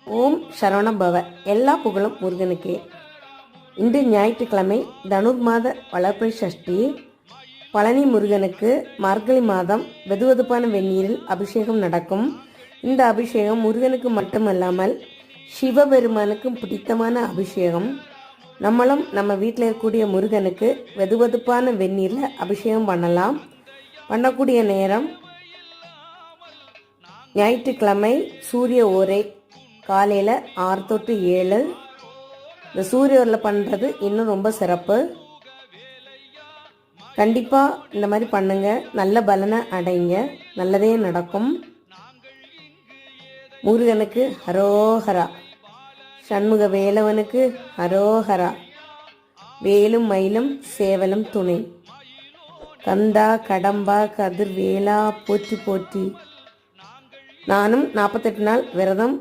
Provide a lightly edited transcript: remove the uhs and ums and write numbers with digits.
ஓம் சரவணபவ. எல்லா புகழும் முருகனுக்கே. இன்று ஞாயிற்றுக்கிழமை, தனுர் மாத வளர்பிறை சஷ்டி. பழனி முருகனுக்கு மார்கழி மாதம் வெதுவெதுப்பான வெந்நீரில் அபிஷேகம் நடக்கும். இந்த அபிஷேகம் முருகனுக்கு மட்டுமல்லாமல் சிவபெருமானுக்கும் பிடித்தமான அபிஷேகம். நம்மளும் நம்ம வீட்டில் இருக்கக்கூடிய முருகனுக்கு வெதுவெதுப்பான வெந்நீரில் அபிஷேகம் பண்ணலாம். பண்ணக்கூடிய நேரம் ஞாயிற்றுக்கிழமை சூரிய ஓரை காலையில் 6 to 7. இந்த சூரிய ஓரில் பண்ணுறது இன்னும் ரொம்ப சிறப்பு. கண்டிப்பாக இந்த மாதிரி பண்ணுங்க, நல்ல பலனை அடைங்க, நல்லதே நடக்கும். முருகனுக்கு ஹரோஹரா, சண்முக வேலவனுக்கு ஹரோஹரா, வேலும் மயிலும் சேவலும் துணை, கந்தா கடம்பா கதிர் வேலா போற்றி போற்றி. நானும் 48 நாள் விரதம்